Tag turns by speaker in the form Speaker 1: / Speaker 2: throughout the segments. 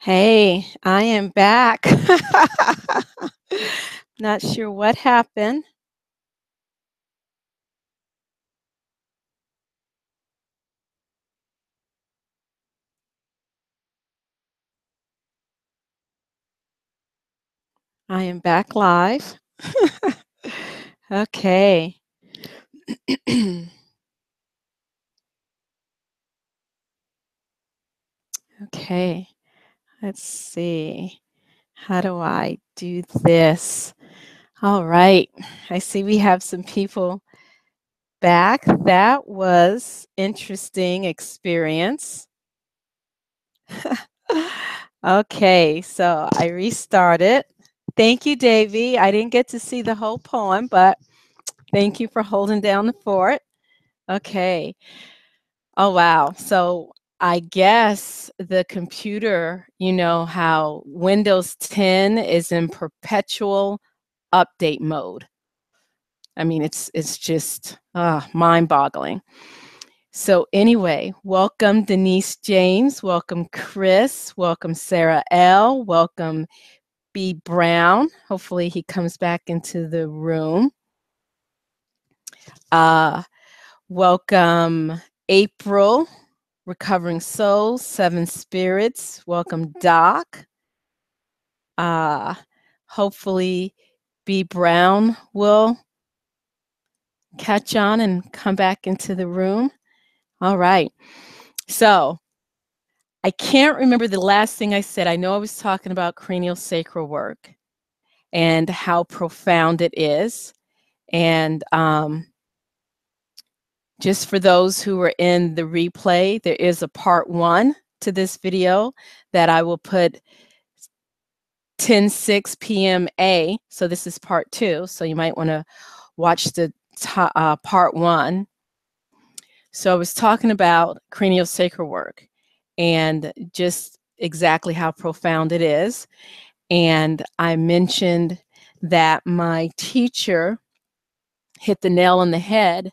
Speaker 1: Hey, I am back. Not sure what happened. I am back live. Okay. Okay. Let's see. How do I do this? All right. I see we have some people back. That was interesting experience. Okay, so I restarted. Thank you, Davy. I didn't get to see the whole poem, but thank you for holding down the fort. Okay. Oh, wow. So I guess the computer, you know how Windows 10 is in perpetual update mode. I mean, it's just mind-boggling. So anyway, welcome Denise James, welcome Chris, welcome Sarah L, welcome B Brown. Hopefully he comes back into the room. Welcome April, Recovering Souls, Seven Spirits. Welcome Doc. Hopefully B Brown will catch on and come back into the room. All right. So I can't remember the last thing I said. I know I was talking about cranial sacral work and how profound it is. And just for those who are in the replay, there is a part 1 to this video that I will put 10:06 p.m. A. So this is part 2. So you might want to watch the part 1. So I was talking about cranial sacral work and just exactly how profound it is. And I mentioned that my teacher hit the nail on the head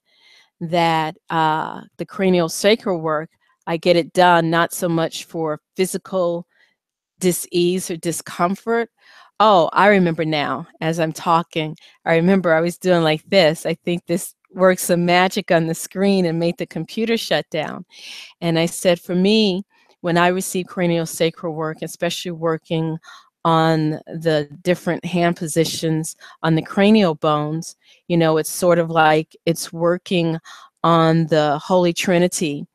Speaker 1: that the cranial sacral work, I get it done not so much for physical dis-ease or discomfort. Oh, I remember now as I'm talking. I remember I was doing like this. I think this worked some magic on the screen and made the computer shut down. And I said, for me, when I receive cranial sacral work, especially working on the different hand positions on the cranial bones, you know, it's sort of like it's working on the Holy Trinity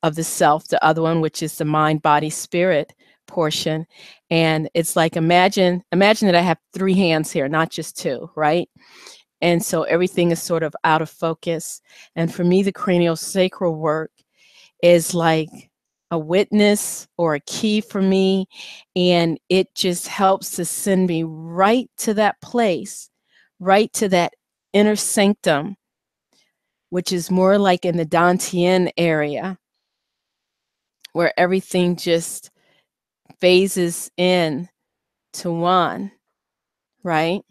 Speaker 1: of the self, the other one, which is the mind, body, spirit portion. And it's like, imagine that I have 3 hands here, not just 2, right? And so everything is sort of out of focus. And for me, the cranial sacral work is like a witness or a key for me. And it just helps to send me right to that place, right to that inner sanctum, which is more like in the Dantian area, where everything just phases in to one, right?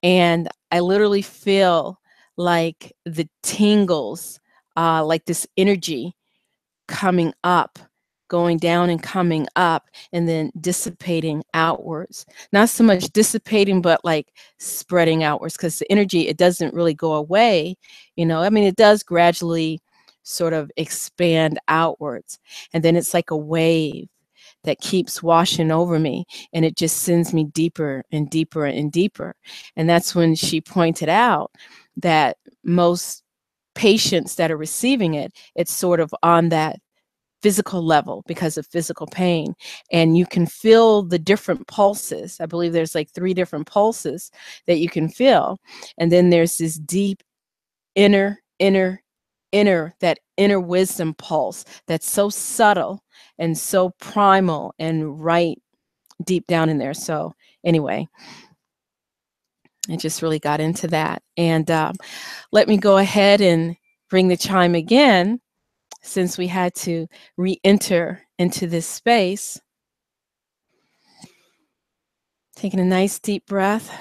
Speaker 1: And I literally feel like the tingles, like this energy coming up, going down and coming up, and then dissipating outwards. Not so much dissipating, but like spreading outwards, because the energy, it doesn't really go away. You know, I mean, it does gradually sort of expand outwards. And then it's like a wave that keeps washing over me, and it just sends me deeper and deeper and deeper. And that's when she pointed out that most patients that are receiving it, it's sort of on that physical level because of physical pain. And you can feel the different pulses. I believe there's like 3 different pulses that you can feel. And then there's this deep inner, that inner wisdom pulse that's so subtle and so primal and right deep down in there. So anyway, I just really got into that. And let me go ahead and ring the chime again, since we had to re-enter into this space. Taking a nice deep breath.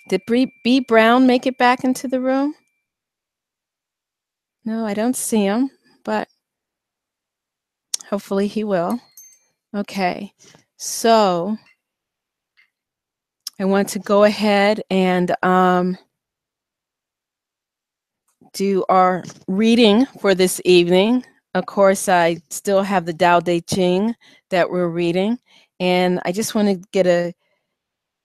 Speaker 1: Did B Brown make it back into the room? No, I don't see him, but hopefully he will. Okay, so I want to go ahead and do our reading for this evening. Of course, I still have the Tao Te Ching that we're reading, and I just want to get a,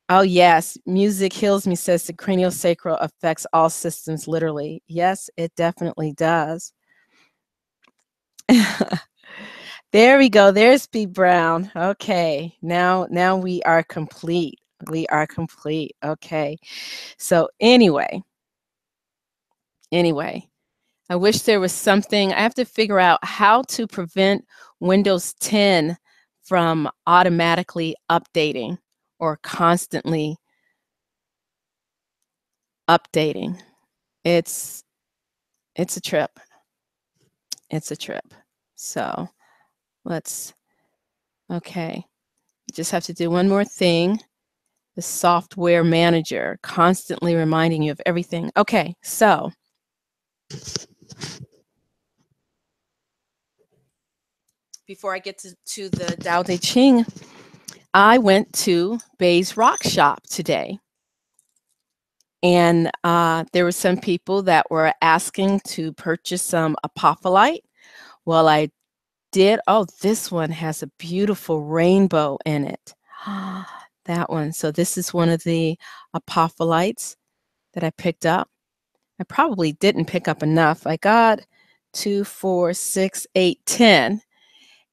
Speaker 1: oh yes, music heals me, says the cranial sacral affects all systems literally. Yes, it definitely does. There we go. There's B Brown. Okay, now we are complete. We are complete. Okay. So anyway, I wish there was something. I have to figure out how to prevent Windows 10 from automatically updating or constantly updating. It's a trip. It's a trip. So let's, okay. You just have to do one more thing. The software manager constantly reminding you of everything. Okay, so before I get to the Tao Te Ching, I went to Bay's Rock Shop today. And there were some people that were asking to purchase some apophyllite. Well, I did. Oh, this one has a beautiful rainbow in it. That one. So this is one of the apophyllites that I picked up. I probably didn't pick up enough. I got 2, 4, 6, 8, 10.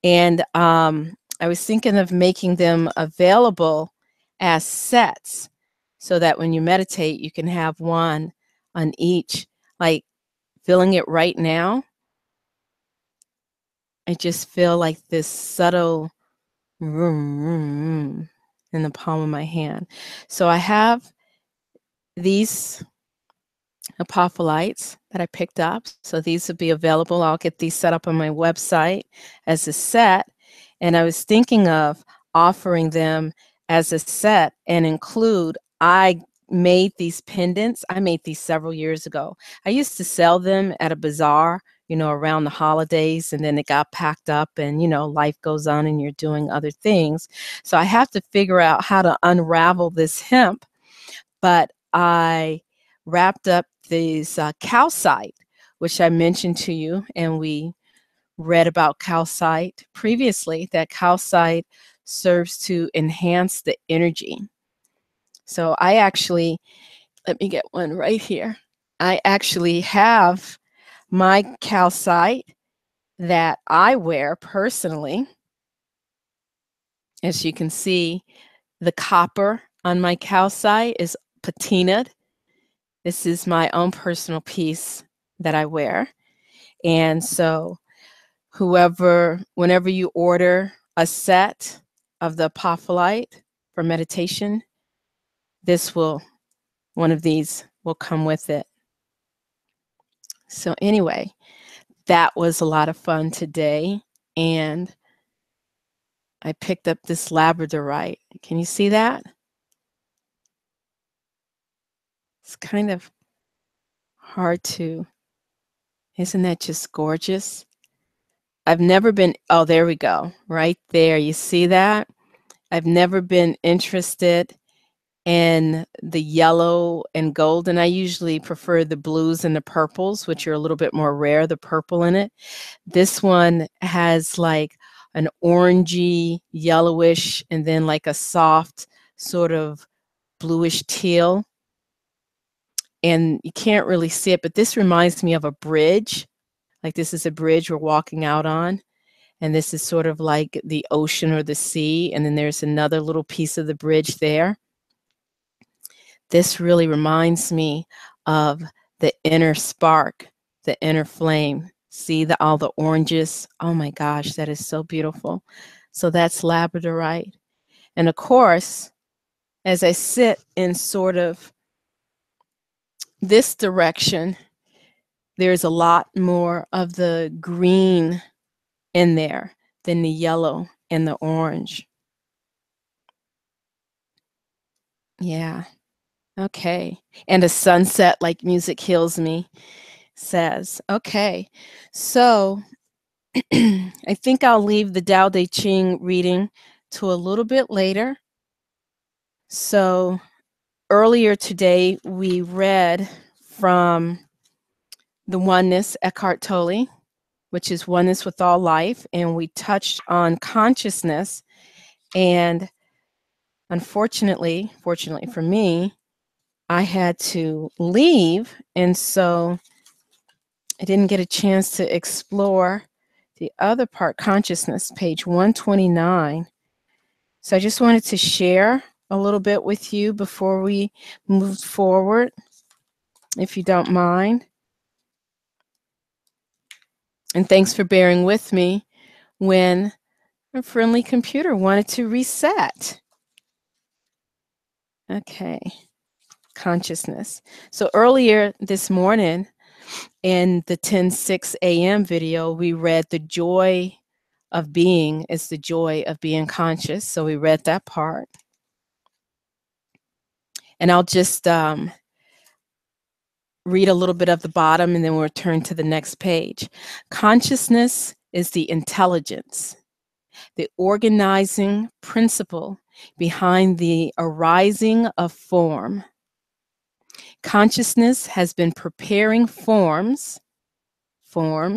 Speaker 1: And I was thinking of making them available as sets so that when you meditate, you can have one on each. Like feeling it right now, I just feel like this subtle vroom, vroom, vroom in the palm of my hand. So I have these apophylites that I picked up. So these will be available. I'll get these set up on my website as a set. And I was thinking of offering them as a set and include, I made these pendants. I made these several years ago. I used to sell them at a bazaar, around the holidays, and then it got packed up and, life goes on and you're doing other things. So I have to figure out how to unravel this hemp, but I wrapped up these calcite, which I mentioned to you, and we read about calcite previously, that calcite serves to enhance the energy. So I actually, let me get one right here. I actually have my calcite that I wear personally. As you can see, the copper on my calcite is patinaed. This is my own personal piece that I wear. And so whenever you order a set of the apophyllite for meditation, one of these will come with it. So anyway, that was a lot of fun today. And I picked up this labradorite. Can you see that? It's kind of hard to, isn't that just gorgeous? I've never been, oh, there we go, right there. You see that? I've never been interested in the yellow and gold, and I usually prefer the blues and the purples, which are a little bit more rare, the purple in it. This one has like an orangey, yellowish, and then like a soft sort of bluish teal. And you can't really see it, but this reminds me of a bridge. Like this is a bridge we're walking out on. And this is sort of like the ocean or the sea. And then there's another little piece of the bridge there. This really reminds me of the inner spark, the inner flame. See all the oranges? Oh my gosh, that is so beautiful. So that's labradorite. And of course, as I sit in sort of this direction, there's a lot more of the green in there than the yellow and the orange. Yeah. Okay. And a sunset like music heals me. says. Okay, so I think I'll leave the Tao Te Ching reading to a little bit later. So earlier today, we read from the Oneness, Eckhart Tolle, which is oneness with all life, and we touched on consciousness. And unfortunately, fortunately for me, I had to leave, and so I didn't get a chance to explore the other part, consciousness, page 129. So I just wanted to share a little bit with you before we move forward, if you don't mind. And thanks for bearing with me when a friendly computer wanted to reset. Okay, consciousness. So earlier this morning in the 10:06 a.m. video, we read the joy of being is the joy of being conscious. So we read that part. And I'll just read a little bit of the bottom and then we'll turn to the next page. Consciousness is the intelligence, the organizing principle behind the arising of form. Consciousness has been preparing forms for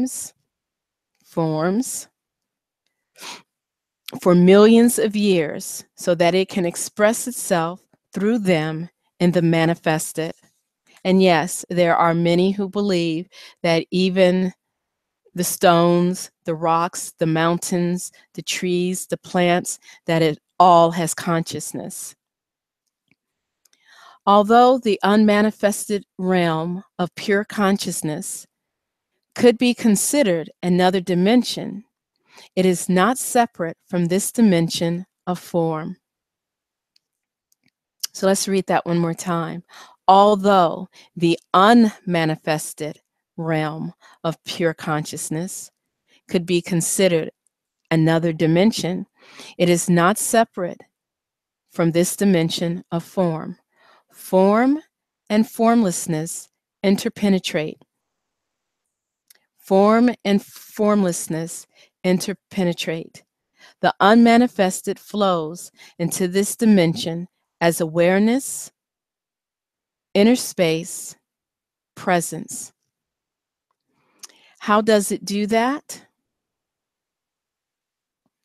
Speaker 1: millions of years so that it can express itself through them in the manifested. And yes, there are many who believe that even the stones, the rocks, the mountains, the trees, the plants, that it all has consciousness. Although the unmanifested realm of pure consciousness could be considered another dimension, it is not separate from this dimension of form. So let's read that one more time. Although the unmanifested realm of pure consciousness could be considered another dimension, it is not separate from this dimension of form. Form and formlessness interpenetrate. Form and formlessness interpenetrate. The unmanifested flows into this dimension as awareness, inner space, presence. How does it do that?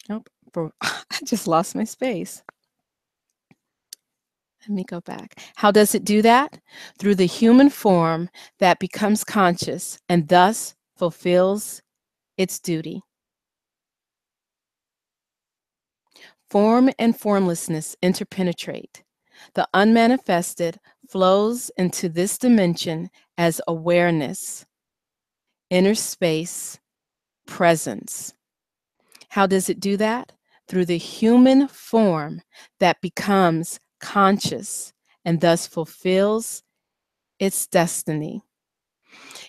Speaker 1: Nope, I just lost my space. Let me go back. How does it do that? Through the human form that becomes conscious and thus fulfills its duty. Form and formlessness interpenetrate. The unmanifested flows into this dimension as awareness, inner space, presence. How does it do that? Through the human form that becomes conscious and thus fulfills its destiny.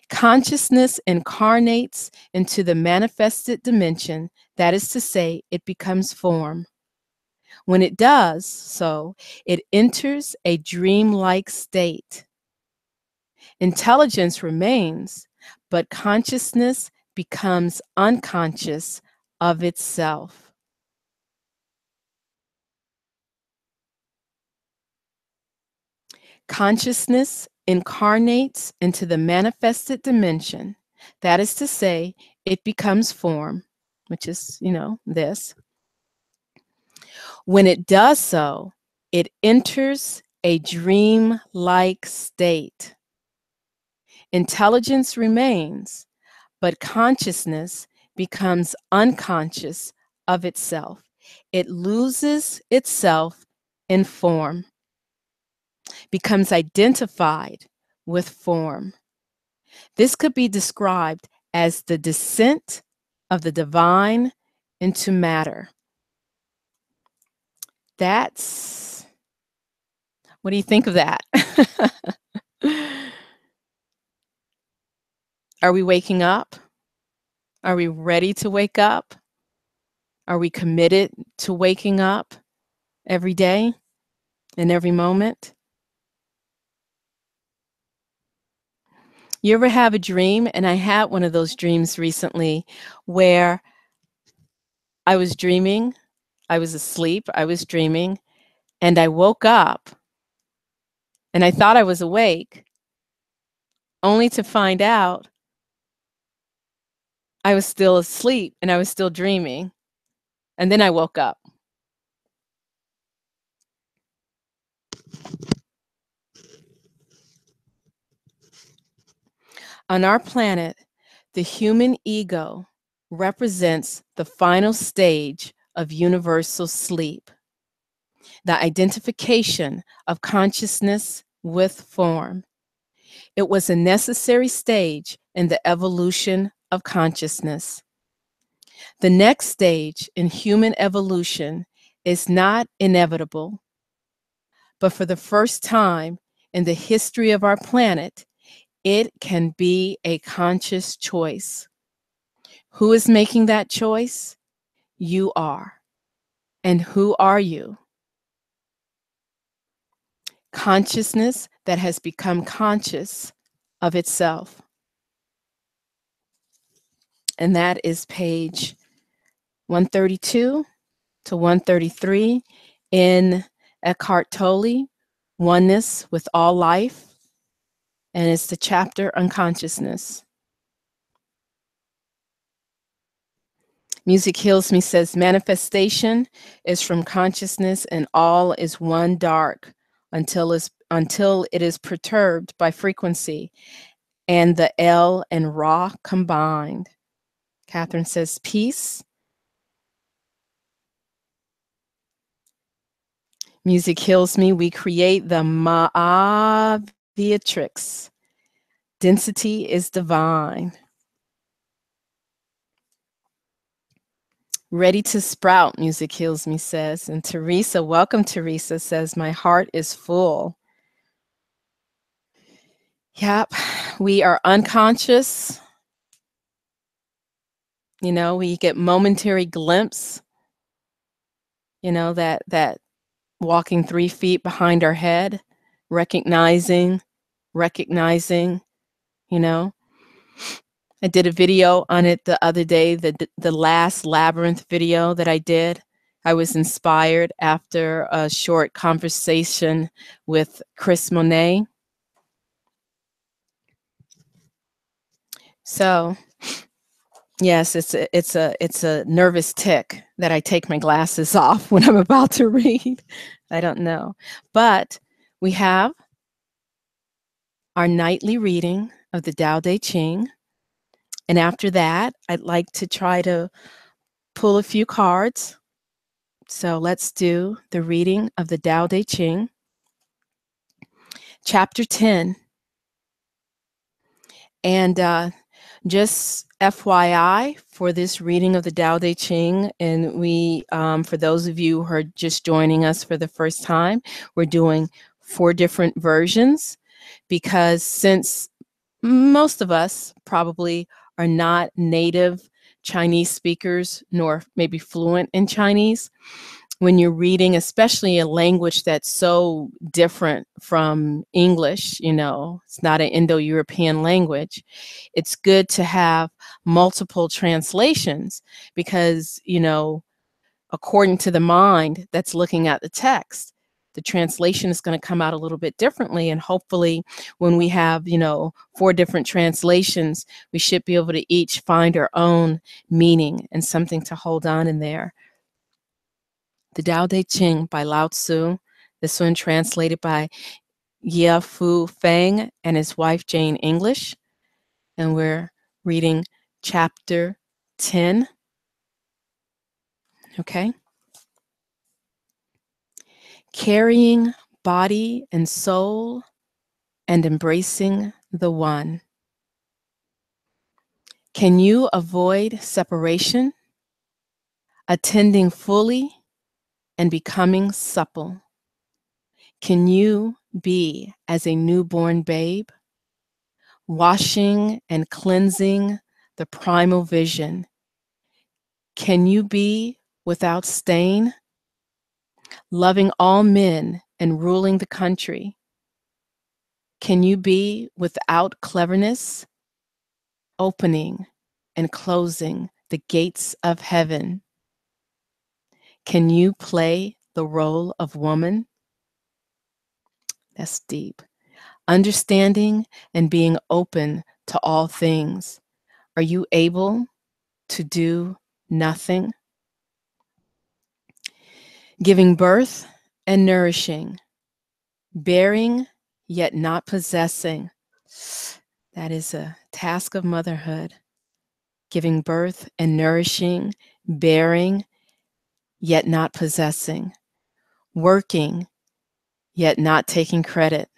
Speaker 1: Consciousness incarnates into the manifested dimension, that is to say, it becomes form. When it does so, it enters a dreamlike state. Intelligence remains, but consciousness becomes unconscious of itself. Consciousness incarnates into the manifested dimension. That is to say, it becomes form, which is, this. When it does so, it enters a dream-like state. Intelligence remains, but consciousness becomes unconscious of itself. It loses itself in form, becomes identified with form. This could be described as the descent of the divine into matter. What do you think of that? Are we waking up? Are we ready to wake up? Are we committed to waking up every day and every moment? You ever have a dream? And I had one of those dreams recently where I was dreaming, I was asleep, I was dreaming, and I woke up and I thought I was awake, only to find out I was still asleep and I was still dreaming. And then I woke up. On our planet, the human ego represents the final stage of universal sleep, the identification of consciousness with form. It was a necessary stage in the evolution of consciousness. The next stage in human evolution is not inevitable, but for the first time in the history of our planet, it can be a conscious choice. Who is making that choice? You are. And who are you? Consciousness that has become conscious of itself. And that is page 132 to 133 in Eckhart Tolle, Oneness with All Life. And it's the chapter Unconsciousness. Music Heals Me says, manifestation is from consciousness and all is one dark until it is perturbed by frequency and the L and Ra combined. Catherine says, peace. Music Heals Me. We create the Ma'aviatrix. Density is divine. Ready to sprout, Music Heals Me says. And Teresa, welcome Teresa, says, my heart is full. Yep, we are unconscious. You know, we get momentary glimpse, you know, that walking 3 feet behind our head, recognizing, you know. I did a video on it the other day, the last labyrinth video that I did. I was inspired after a short conversation with Chris Monet. So, yes, it's a nervous tick that I take my glasses off when I'm about to read. I don't know. But we have our nightly reading of the Tao Te Ching. And after that, I'd like to try to pull a few cards. So let's do the reading of the Tao Te Ching. Chapter 10. And just FYI for this reading of the Tao Te Ching, and we, for those of you who are just joining us for the first time, we're doing 4 different versions because since most of us probably are not native Chinese speakers, nor maybe fluent in Chinese, when you're reading, especially a language that's so different from English, you know, it's not an Indo-European language, it's good to have multiple translations because, you know, according to the mind that's looking at the text, the translation is going to come out a little bit differently. And hopefully when we have, you know, 4 different translations, we should be able to each find our own meaning and something to hold on in there. The Tao Te Ching by Lao Tzu. This one translated by Ye Fu Feng and his wife Jane English. And we're reading chapter 10. Okay. Carrying body and soul and embracing the one. Can you avoid separation, attending fully and becoming supple? Can you be as a newborn babe, washing and cleansing the primal vision? Can you be without stain, loving all men and ruling the country? Can you be without cleverness, opening and closing the gates of heaven? Can you play the role of woman? That's deep. Understanding and being open to all things. Are you able to do nothing? Giving birth and nourishing, bearing yet not possessing. That is a task of motherhood. Giving birth and nourishing, bearing yet not possessing, working yet not taking credit,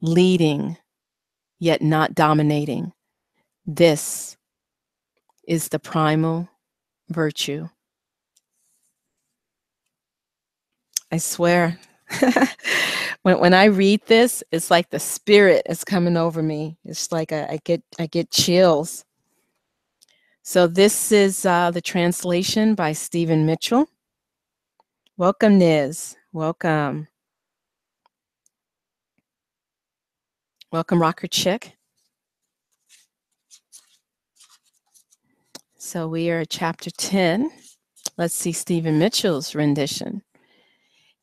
Speaker 1: leading yet not dominating. This is the primal virtue. I swear. when I read this, it's like the spirit is coming over me. It's like I get chills. So this is the translation by Stephen Mitchell. Welcome, Niz. Welcome. Welcome, Rocker Chick. So we are at chapter 10. Let's see Stephen Mitchell's rendition.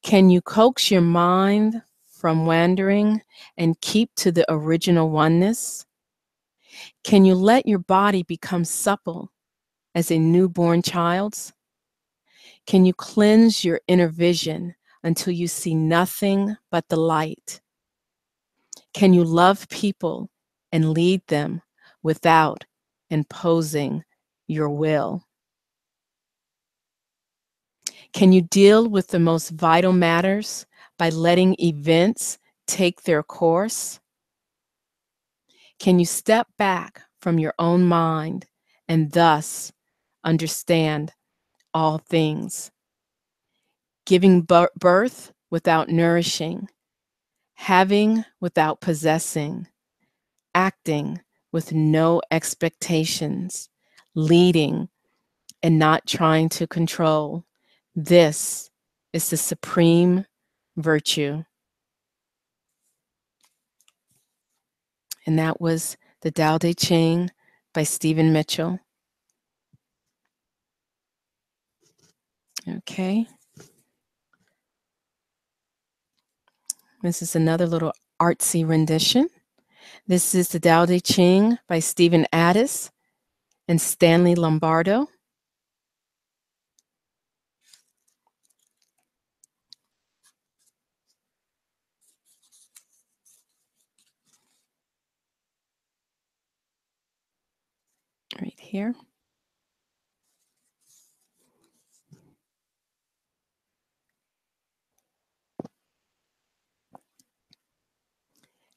Speaker 1: Can you coax your mind from wandering and keep to the original oneness? Can you let your body become supple as a newborn child's? Can you cleanse your inner vision until you see nothing but the light? Can you love people and lead them without imposing your will? Can you deal with the most vital matters by letting events take their course? Can you step back from your own mind and thus understand all things? Giving birth without nourishing, having without possessing, acting with no expectations, leading and not trying to control. This is the supreme virtue. And that was the Tao Te Ching by Stephen Mitchell. Okay. This is another little artsy rendition. This is the Tao Te Ching by Stephen Addis and Stanley Lombardo. Right here.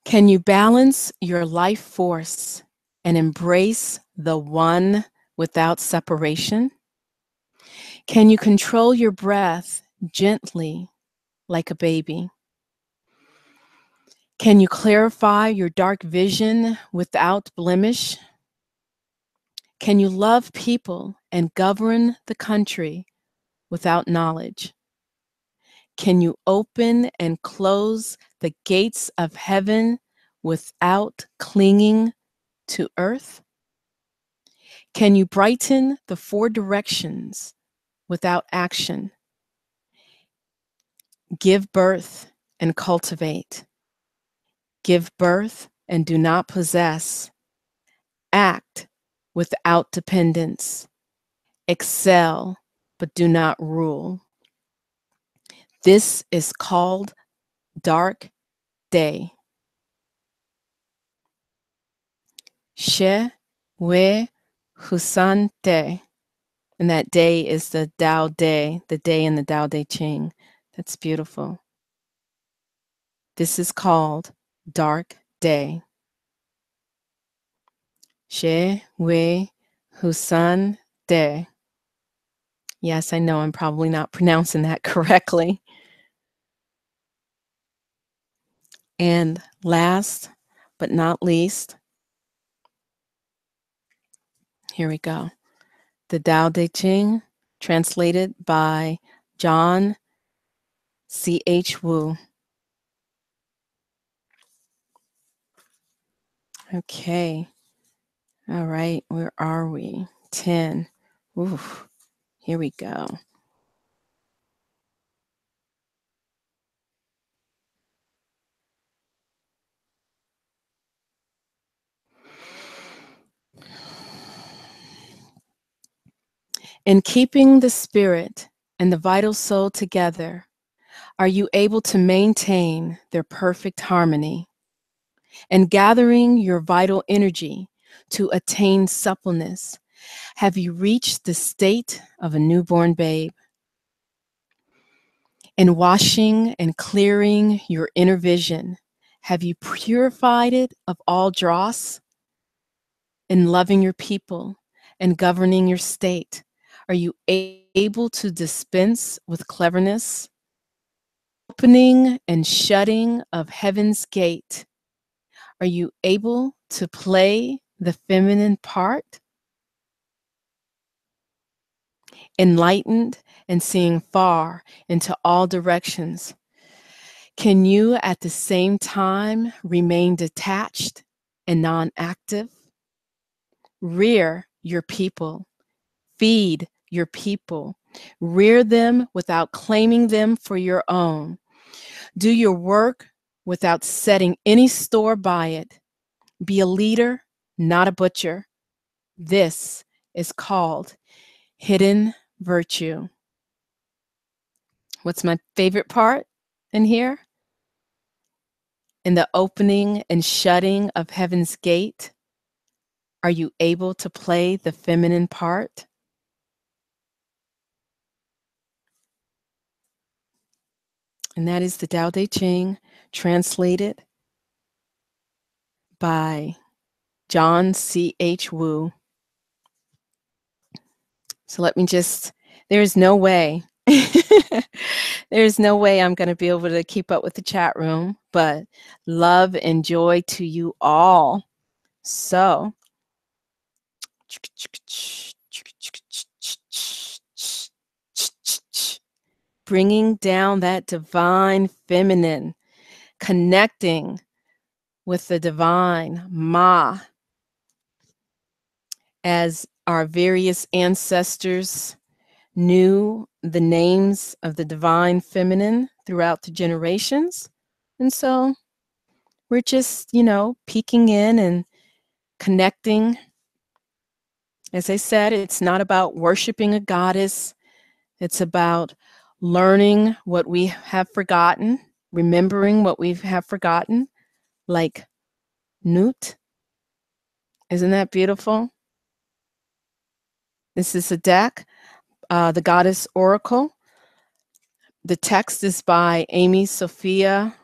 Speaker 1: Can you balance your life force and embrace the one without separation? Can you control your breath gently like a baby? Can you clarify your dark vision without blemish? Can you love people and govern the country without knowledge? Can you open and close the gates of heaven without clinging to earth? Can you brighten the four directions without action? Give birth and cultivate. Give birth and do not possess. Act without dependence. Excel, but do not rule. This is called dark day. She, we, Husan Te. And that day is the Tao Day, the day in the Tao Te Ching. That's beautiful. This is called dark day. She, we, Husan Te. Yes, I know I'm probably not pronouncing that correctly. And last but not least, here we go. The Tao Te Ching, translated by John C.H. Wu. Okay. All right. Where are we? 10. Ooh, here we go. In keeping the spirit and the vital soul together, are you able to maintain their perfect harmony? And gathering your vital energy to attain suppleness, have you reached the state of a newborn babe? In washing and clearing your inner vision, have you purified it of all dross? In loving your people and governing your state, are you able to dispense with cleverness? Opening and shutting of heaven's gate, are you able to play the feminine part? Enlightened and seeing far into all directions, can you at the same time remain detached and non active? Rear your people, feed your people, rear them without claiming them for your own. Do your work without setting any store by it. Be a leader, not a butcher. This is called hidden virtue. What's my favorite part in here? In the opening and shutting of heaven's gate, are you able to play the feminine part? And that is the Tao Te Ching, translated by John C.H. Wu. So let me just, there's no way, there's no way I'm going to be able to keep up with the chat room, but love and joy to you all. So, bringing down that divine feminine, connecting with the divine Ma, as our various ancestors knew the names of the divine feminine throughout the generations. And so we're just, peeking in and connecting. As I said, it's not about worshiping a goddess. It's about learning what we have forgotten, remembering what we have forgotten, like Newt. Isn't that beautiful? This is a deck, the Goddess Oracle. The text is by Amy Sophia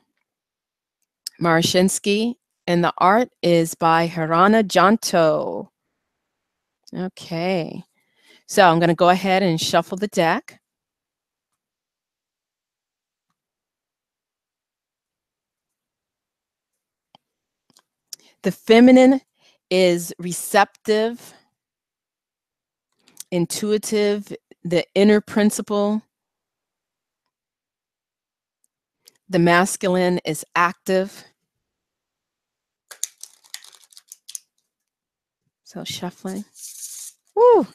Speaker 1: Marashinsky, and the art is by Harana Janto. Okay, so I'm going to go ahead and shuffle the deck. The feminine is receptive, intuitive, the inner principle. The masculine is active. So shuffling. Woo!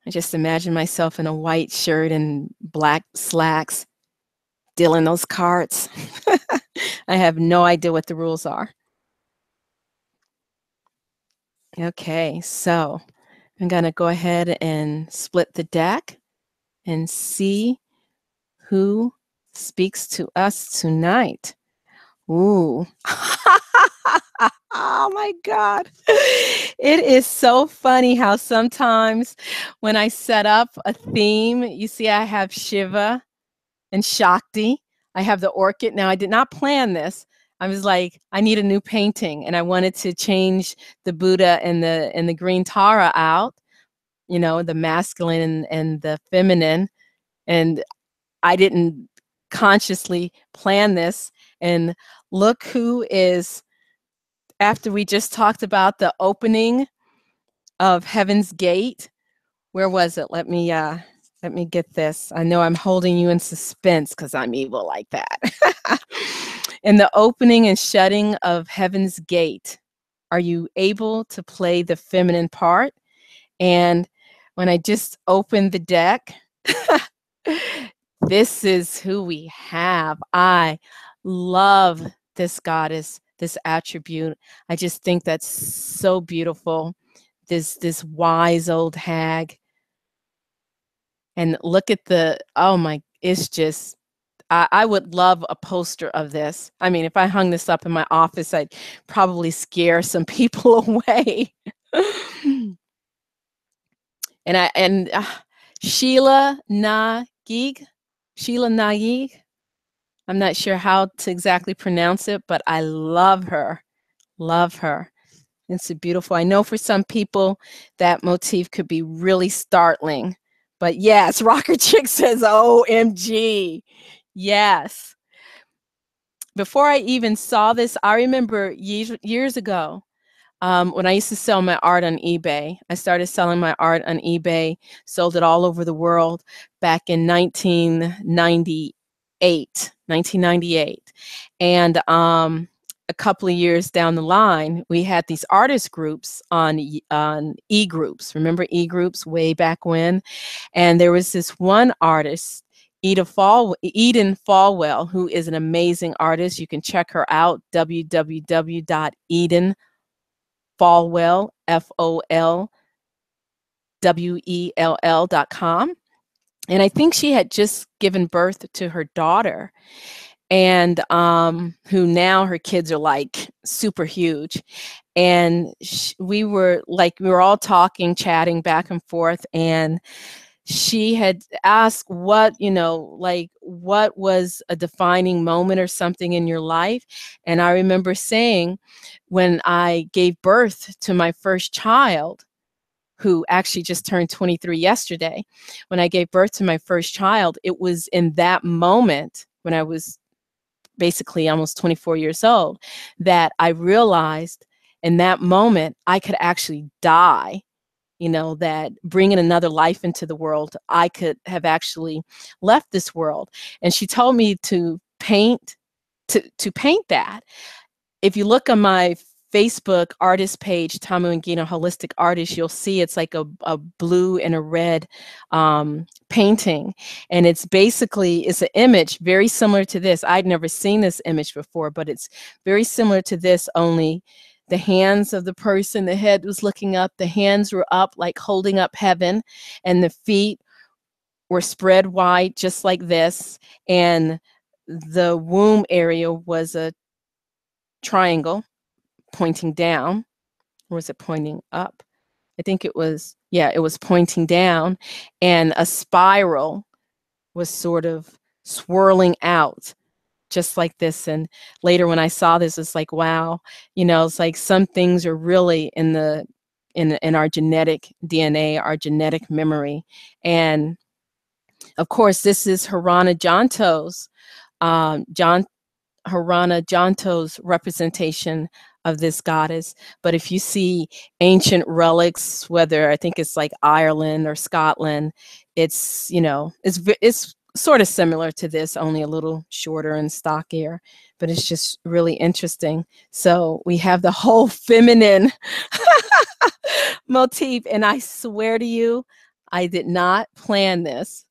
Speaker 1: I just imagine myself in a white shirt and black slacks dealing those cards. I have no idea what the rules are. Okay, so I'm going to go ahead and split the deck and see who speaks to us tonight. Ooh. Oh my God. It is so funny how sometimes when I set up a theme, you see I have Shiva and Shakti. I have the orchid. Now, I did not plan this. I was like, I need a new painting, and I wanted to change the Buddha and the green Tara out, the masculine and the feminine. And I didn't consciously plan this. And look who is, after we just talked about the opening of Heaven's Gate. Where was it? Let me get this. I know I'm holding you in suspense because I'm evil like that. In the opening and shutting of heaven's gate, are you able to play the feminine part? And when I just opened the deck, this is who we have. I love this goddess, this attribute. I just think that's so beautiful. This wise old hag. And look at the, oh my, it's just, I would love a poster of this. I mean, if I hung this up in my office, I'd probably scare some people away. and Sheila Nageeg, Sheila Nageeg. I'm not sure how to exactly pronounce it, but I love her. Love her. It's a beautiful. I know for some people that motif could be really startling, but yes, Rocker Chick says, OMG. Yes. Before I even saw this, I remember years ago, when I used to sell my art on eBay. I started selling my art on eBay, sold it all over the world back in 1998. And a couple of years down the line, we had these artist groups on e-groups. Remember e-groups way back when? And there was this one artist, Eden Falwell, who is an amazing artist. You can check her out, www.edenfalwell, FOLWELL.com. And I think she had just given birth to her daughter, and who now her kids are like super huge. And we were all talking, chatting back and forth, and she had asked what was a defining moment or something in your life. And I remember saying, when I gave birth to my first child, who actually just turned 23 yesterday, when I gave birth to my first child, it was in that moment, when I was basically almost 24 years old, that I realized in that moment I could actually die. That bringing another life into the world, I could have actually left this world. And she told me to paint that. If you look on my Facebook artist page, Tamu and Ngina Holistic Artist, you'll see it's like a blue and a red painting. And it's an image very similar to this. I'd never seen this image before, but it's very similar to this, only the hands of the person, the head was looking up, the hands were up like holding up heaven, and the feet were spread wide just like this. And the womb area was a triangle pointing down. Or was it pointing up? I think it was pointing down, and a spiral was sort of swirling out just like this. And later when I saw this, it's like, wow, it's like some things are really in our genetic DNA, our genetic memory. And of course, this is Harana Janto's representation of this goddess. But if you see ancient relics, whether I think it's like Ireland or Scotland, it's sort of similar to this, only a little shorter and stockier, but it's just really interesting. So we have the whole feminine motif, and I swear to you, I did not plan this.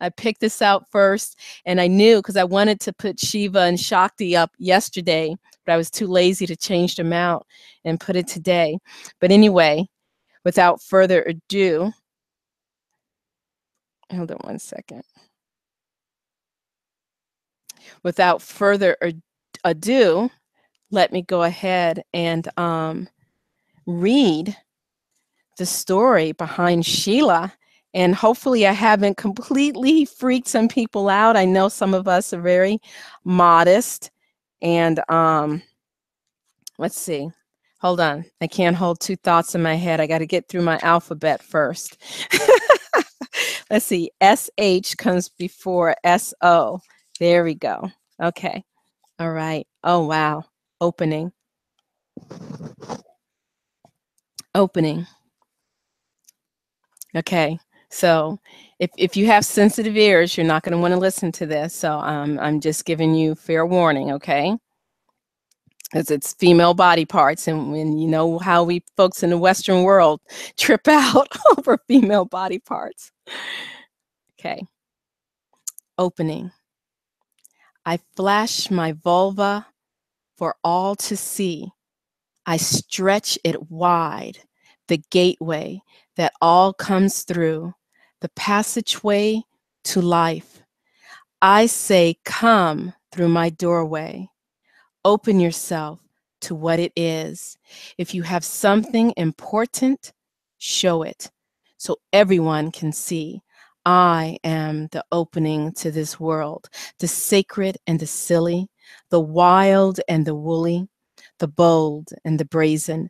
Speaker 1: I picked this out first, and I knew, because I wanted to put Shiva and Shakti up yesterday, but I was too lazy to change them out and put it today. But anyway, without further ado, hold on one second. Without further ado, let me go ahead and read the story behind Sheila. And hopefully I haven't completely freaked some people out. I know some of us are very modest. And let's see. Hold on. I can't hold two thoughts in my head. I got to get through my alphabet first. Let's see. SH comes before SO. There we go. Okay. All right. Oh, wow. Opening. Okay. So if you have sensitive ears, you're not going to want to listen to this. So I'm just giving you fair warning. Okay. because it's female body parts. And when you know how we folks in the Western world trip out over female body parts. Okay. Opening. I flash my vulva for all to see. I stretch it wide, the gateway that all comes through, the passageway to life. I say, come through my doorway. Open yourself to what it is. If you have something important, show it so everyone can see. I am the opening to this world, the sacred and the silly, the wild and the woolly, the bold and the brazen.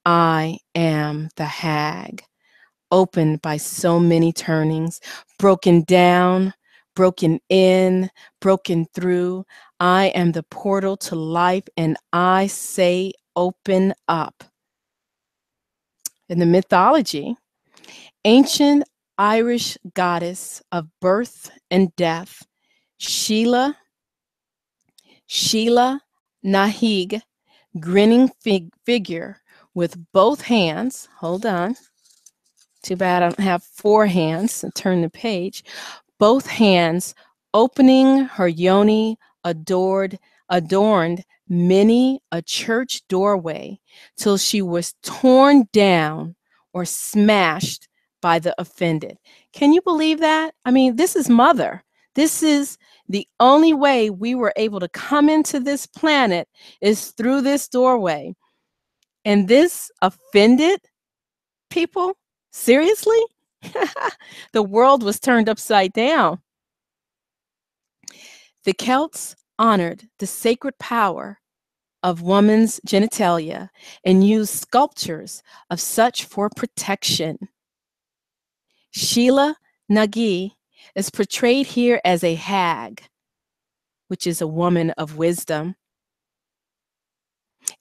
Speaker 1: I am the hag, opened by so many turnings, broken down, broken in, broken through. I am the portal to life, and I say, open up. In the mythology, ancient Irish goddess of birth and death, Sheila Nahig, grinning figure with both hands. Hold on. Too bad I don't have 4 hands. And turn the page. Both hands opening her yoni, adorned many a church doorway till she was torn down or smashed by the offended. Can you believe that? I mean, this is Mother. This is the only way we were able to come into this planet is through this doorway. And this offended people? Seriously? The world was turned upside down. The Celts honored the sacred power of woman's genitalia and used sculptures of such for protection. Sheila Nagi is portrayed here as a hag, which is a woman of wisdom.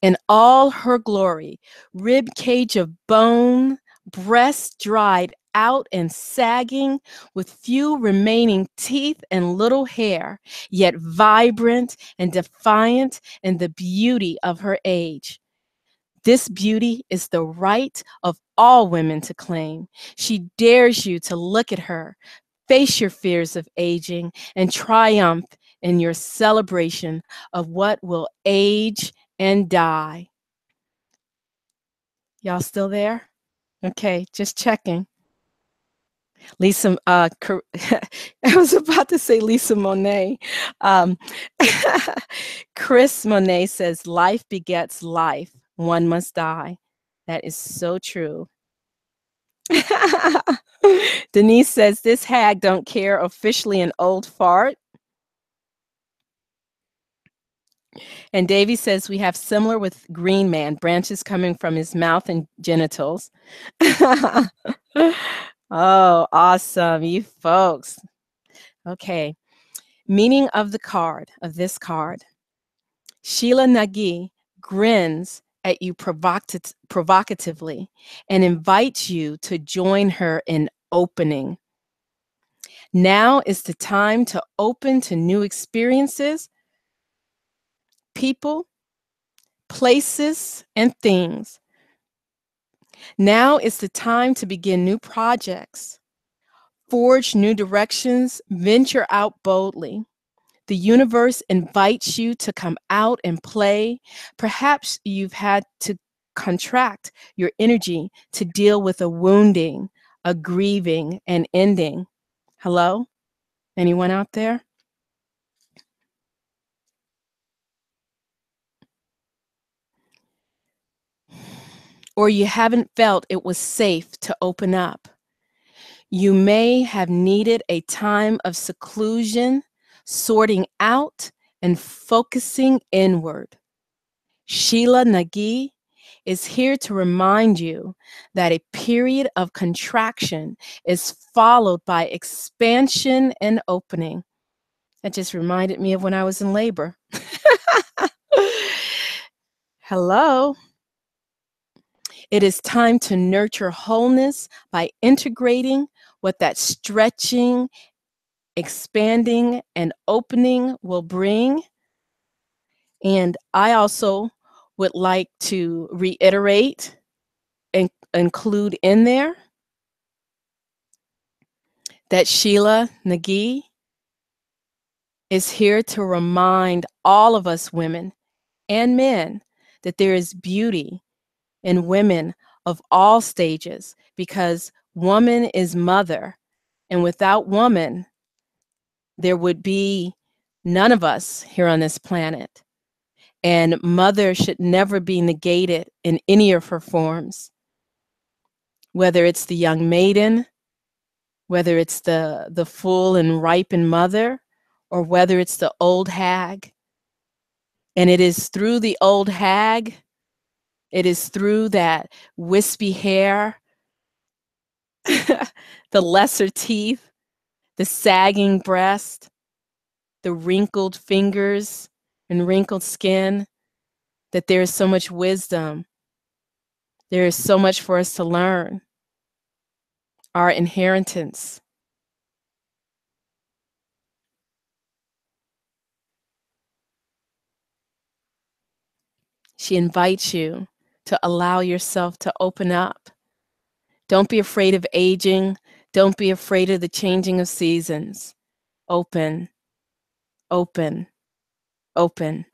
Speaker 1: In all her glory, rib cage of bone, breast dried out and sagging, with few remaining teeth and little hair, yet vibrant and defiant in the beauty of her age. This beauty is the right of all women to claim. She dares you to look at her, face your fears of aging, and triumph in your celebration of what will age and die. Y'all still there? Okay, just checking. Lisa, I was about to say Lisa Monet. Um, Chris Monet says, life begets life. One must die. That is so true. Denise says, this hag don't care, officially an old fart. And Davy says, we have similar with Green Man, branches coming from his mouth and genitals. Oh, awesome, you folks. Okay, meaning of the card, of this card. Sheila Nagi grins at you provocatively and invites you to join her in opening. Now is the time to open to new experiences, people, places, and things. Now is the time to begin new projects, forge new directions, venture out boldly. The universe invites you to come out and play. Perhaps you've had to contract your energy to deal with a wounding, a grieving, an ending. Hello? Anyone out there? Or you haven't felt it was safe to open up. You may have needed a time of seclusion, sorting out and focusing inward. Sheila Nagi is here to remind you that a period of contraction is followed by expansion and opening. That just reminded me of when I was in labor. Hello. It is time to nurture wholeness by integrating what that stretching, expanding, and opening will bring. And I also would like to reiterate and include in there that Sheila Nagi is here to remind all of us women and men that there is beauty in women of all stages, because woman is mother, and without woman, there would be none of us here on this planet. And mother should never be negated in any of her forms, whether it's the young maiden, whether it's the full and ripened mother, or whether it's the old hag. And it is through the old hag, it is through that wispy hair, the lesser teeth, the sagging breast, the wrinkled fingers and wrinkled skin, that there is so much wisdom. There is so much for us to learn. Our inheritance. She invites you to allow yourself to open up. Don't be afraid of aging. Don't be afraid of the changing of seasons. Open, open, open.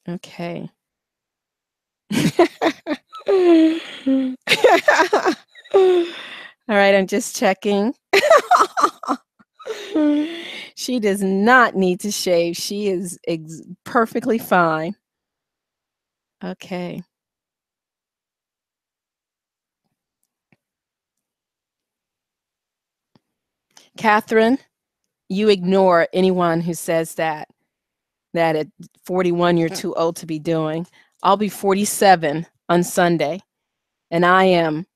Speaker 1: Okay. All right, I'm just checking. She does not need to shave. She is perfectly fine. Okay. Catherine, you ignore anyone who says that at 41 you're too old to be doing. I'll be 47 on Sunday, and I am,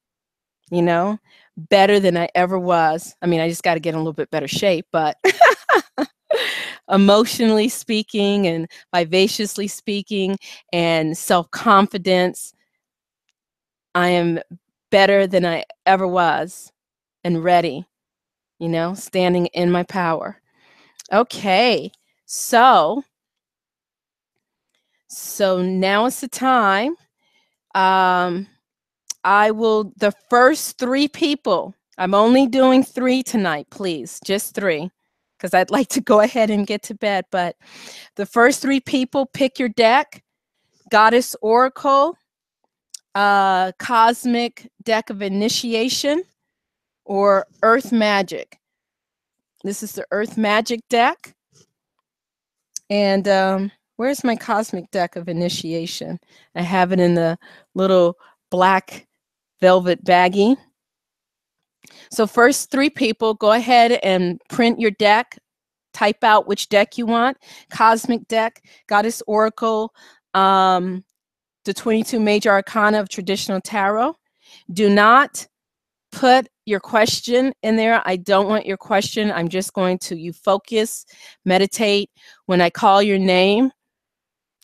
Speaker 1: better than I ever was. I mean, I just got to get in a little bit better shape, but emotionally speaking and vivaciously speaking and self-confidence, I am better than I ever was and ready, standing in my power. Okay, so now is the time. The first 3 people, I'm only doing 3 tonight, please, just 3, because I'd like to go ahead and get to bed. But the first 3 people, pick your deck: Goddess Oracle, Cosmic Deck of Initiation, or Earth Magic. This is the Earth Magic deck. And where's my Cosmic Deck of Initiation? I have it in the little black velvet baggie. So first 3 people, go ahead and print your deck. Type out which deck you want: Cosmic Deck, Goddess Oracle, the 22 Major Arcana of Traditional Tarot. Do not put your question in there. I don't want your question. I'm just going to, you focus, meditate. When I call your name,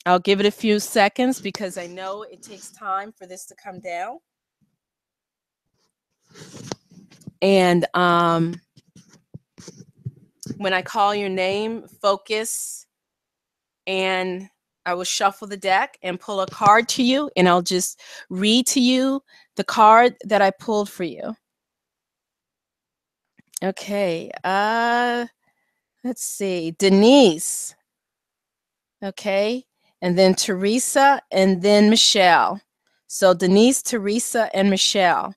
Speaker 1: I'll give it a few seconds because I know it takes time for this to come down. And when I call your name, focus, and I will shuffle the deck and pull a card to you, and I'll just read to you the card that I pulled for you. Okay, let's see, Denise. Okay, and then Teresa, and then Michelle. So Denise, Teresa, and Michelle.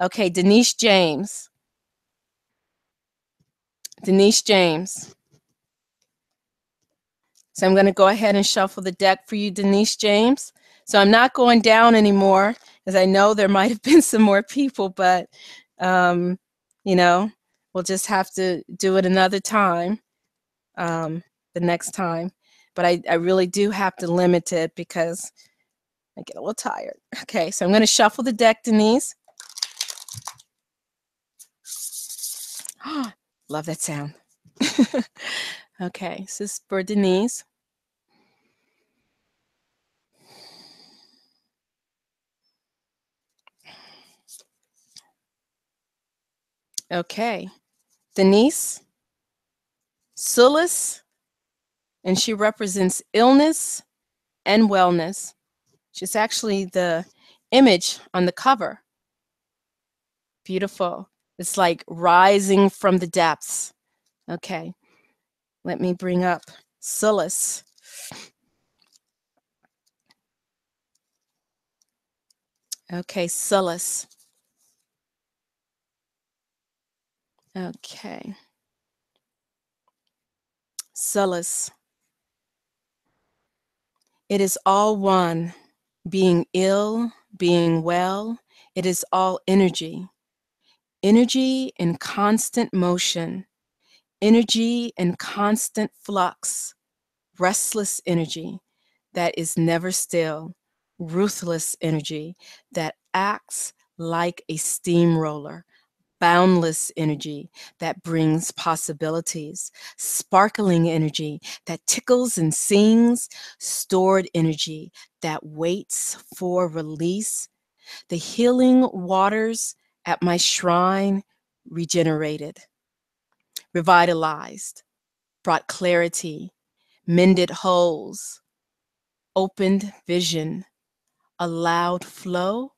Speaker 1: Okay, Denise James. Denise James. So I'm going to go ahead and shuffle the deck for you, Denise James. So I'm not going down anymore, because I know there might have been some more people, but, we'll just have to do it another time, the next time. But I really do have to limit it because I get a little tired. Okay, so I'm going to shuffle the deck, Denise. Love that sound. Okay, so this is for Denise. Okay, Denise, Sulis, and she represents illness and wellness. She's actually the image on the cover. Beautiful. It's like rising from the depths. Okay, let me bring up Solace. Okay, Solace. Okay. Solace. It is all one. Being ill, being well, it is all energy. Energy in constant motion. Energy in constant flux. Restless energy that is never still. Ruthless energy that acts like a steamroller. Boundless energy that brings possibilities, sparkling energy that tickles and sings, stored energy that waits for release, the healing waters at my shrine regenerated, revitalized, brought clarity, mended holes, opened vision, allowed flow.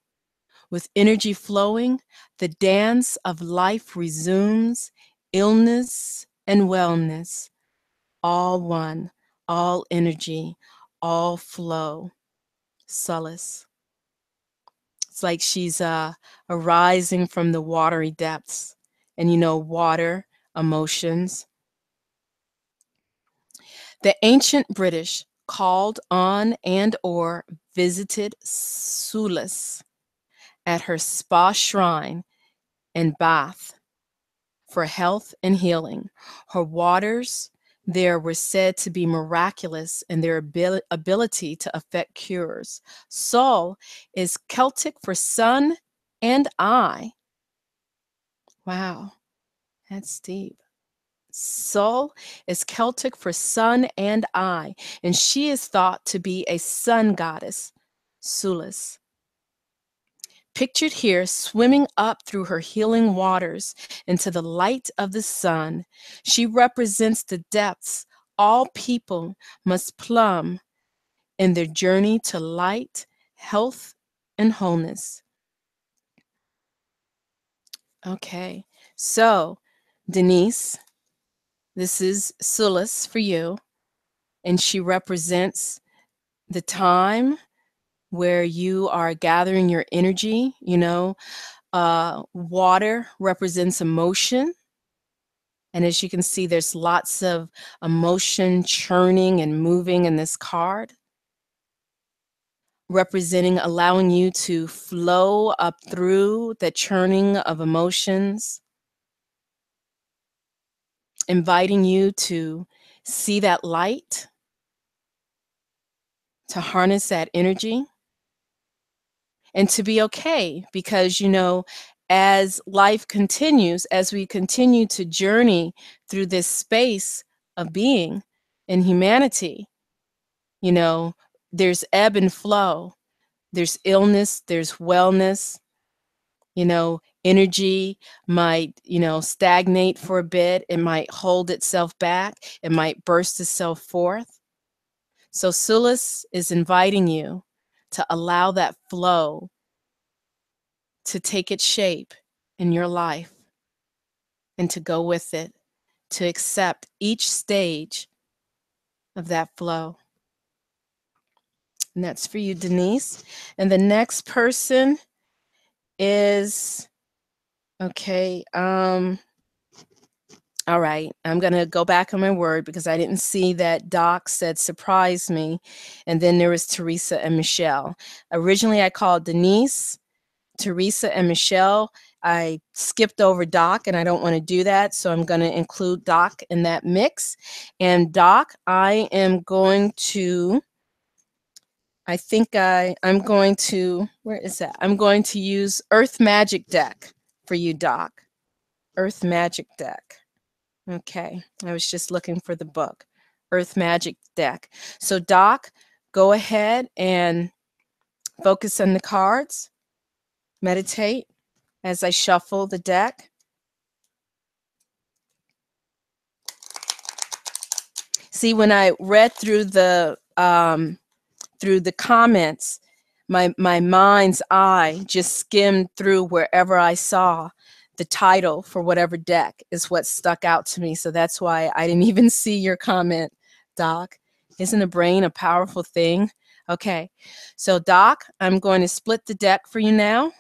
Speaker 1: With energy flowing, the dance of life resumes, illness and wellness, all one, all energy, all flow. Solace. It's like she's arising from the watery depths. And you know, water, emotions. The ancient British called on and or visited Solace at her spa shrine in Bath for health and healing. Her waters there were said to be miraculous in their ability to effect cures. Sol is Celtic for sun and eye. Wow, that's deep. Sol is Celtic for sun and eye, and she is thought to be a sun goddess, Sulis. Pictured here, swimming up through her healing waters into the light of the sun, she represents the depths all people must plumb in their journey to light, health, and wholeness. Okay, so Denise, this is Sulis for you, and she represents the time where you are gathering your energy. You know, water represents emotion. And as you can see, there's lots of emotion churning and moving in this card, representing allowing you to flow up through the churning of emotions, inviting you to see that light, to harness that energy, and to be okay because, you know, as life continues, as we continue to journey through this space of being in humanity, you know, there's ebb and flow, there's illness, there's wellness, you know, energy might, you know, stagnate for a bit, it might hold itself back, it might burst itself forth. So Sulis is inviting you to allow that flow to take its shape in your life and to go with it, to accept each stage of that flow. And that's for you, Denise. And the next person is, okay, all right, I'm going to go back on my word because I didn't see that Doc said surprise me. And then there was Teresa and Michelle. Originally, I called Denise, Teresa, and Michelle. I skipped over Doc, and I don't want to do that. So I'm going to include Doc in that mix. And Doc, I am going to, I think I'm going to, where is that? I'm going to use Earth Magic Deck for you, Doc. Earth Magic Deck. Okay, I was just looking for the book, Earth Magic Deck. So Doc, go ahead and focus on the cards. Meditate as I shuffle the deck. See, when I read through the through the comments, my mind's eye just skimmed through wherever I saw the title for whatever deck is what stuck out to me. So that's why I didn't even see your comment, Doc. Isn't the brain a powerful thing? Okay, so Doc, I'm going to split the deck for you now.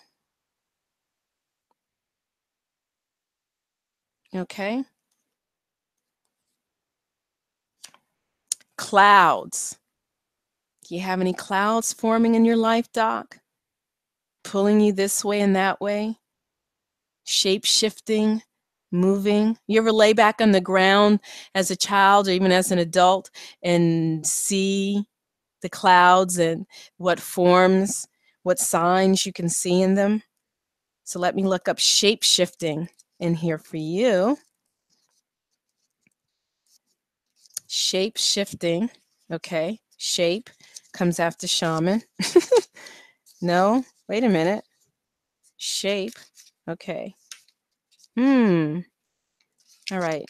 Speaker 1: Okay. Clouds. Do you have any clouds forming in your life, Doc? Pulling you this way and that way? Shape shifting, moving. You ever lay back on the ground as a child or even as an adult and see the clouds and what forms, what signs you can see in them? So let me look up shape shifting in here for you. Shape shifting. Okay. Shape comes after shaman. No, wait a minute. Shape. Okay. All right.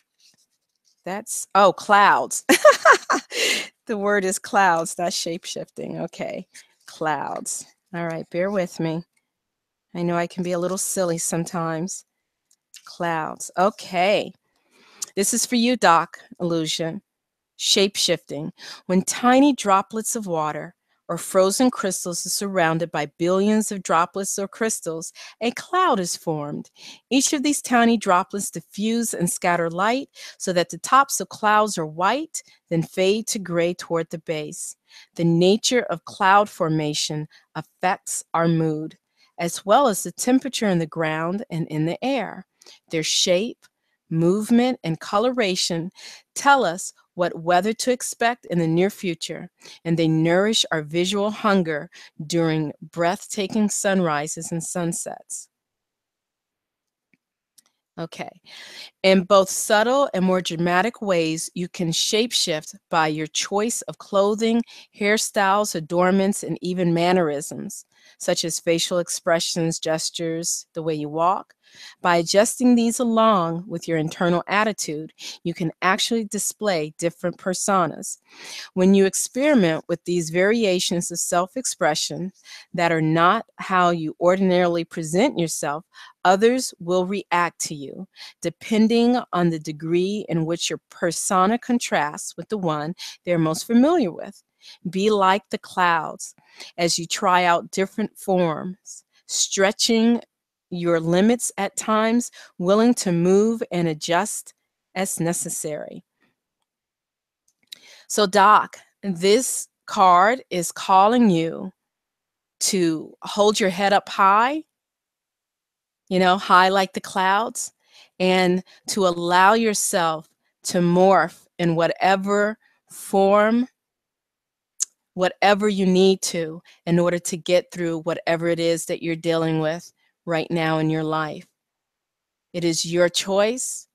Speaker 1: That's, oh, clouds. The word is clouds. That's shape shifting. Okay. Clouds. All right. Bear with me. I know I can be a little silly sometimes. Clouds. Okay. This is for you, Doc Illusion. Shape-shifting. When tiny droplets of water or frozen crystals are surrounded by billions of droplets or crystals, a cloud is formed. Each of these tiny droplets diffuse and scatter light so that the tops of clouds are white, then fade to gray toward the base. The nature of cloud formation affects our mood, as well as the temperature in the ground and in the air. Their shape, movement, and coloration tell us what weather to expect in the near future, and they nourish our visual hunger during breathtaking sunrises and sunsets. Okay. In both subtle and more dramatic ways, you can shapeshift by your choice of clothing, hairstyles, adornments, and even mannerisms, such as facial expressions, gestures, the way you walk. By adjusting these along with your internal attitude, you can actually display different personas. When you experiment with these variations of self-expression that are not how you ordinarily present yourself, others will react to you, depending on the degree in which your persona contrasts with the one they're most familiar with. Be like the clouds as you try out different forms, stretching your limits at times, willing to move and adjust as necessary. So, Doc, this card is calling you to hold your head up high, high like the clouds, and to allow yourself to morph in whatever form, whatever you need to, in order to get through whatever it is that you're dealing with right now in your life. It is your choice.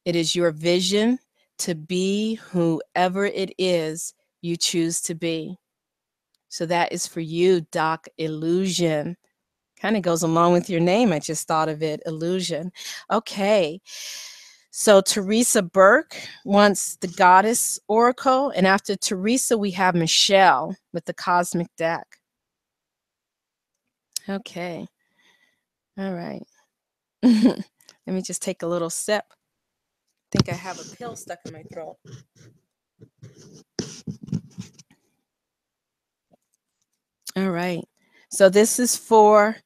Speaker 1: It is your vision to be whoever it is you choose to be. So that is for you, Doc Illusion. Kind of goes along with your name. I just thought of it, Illusion. Okay. So Teresa Burke wants the Goddess Oracle. And after Teresa, we have Michelle with the Cosmic Deck. Okay. All right. Let me just take a little sip. I think I have a pill stuck in my throat. All right. So this is for,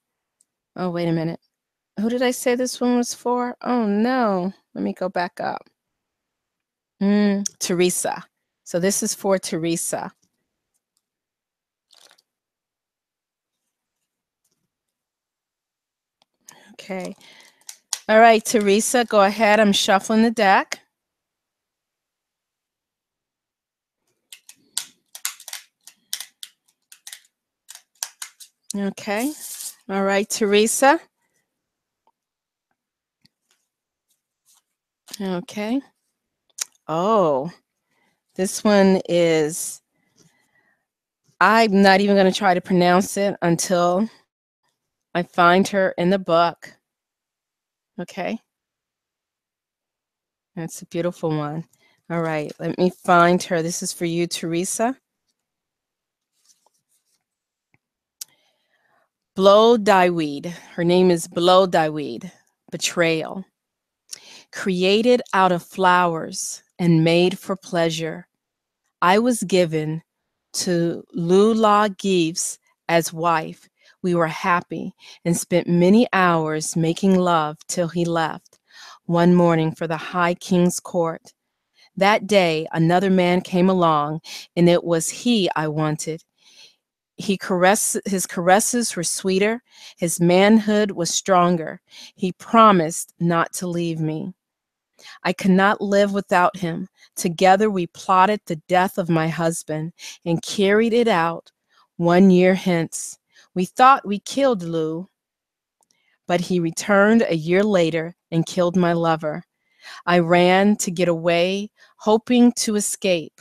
Speaker 1: oh, wait a minute. Who did I say this one was for? Oh, no. Let me go back up. Teresa. So this is for Teresa. Okay. All right, Teresa, go ahead. I'm shuffling the deck. Okay. All right, Teresa. Okay. Oh, this one is, I'm not even going to try to pronounce it until I find her in the book. Okay. That's a beautiful one. All right, let me find her. This is for you, Teresa. Blow dyeweed. Her name is blow dyeweed. Betrayal. Created out of flowers and made for pleasure, I was given to Lula Gives as wife. We were happy and spent many hours making love till he left one morning for the High King's court. That day, another man came along, and it was he I wanted. His caresses were sweeter, his manhood was stronger. He promised not to leave me. I could not live without him. Together we plotted the death of my husband and carried it out 1 year hence. We thought we killed Lou, but he returned a year later and killed my lover. I ran to get away, hoping to escape.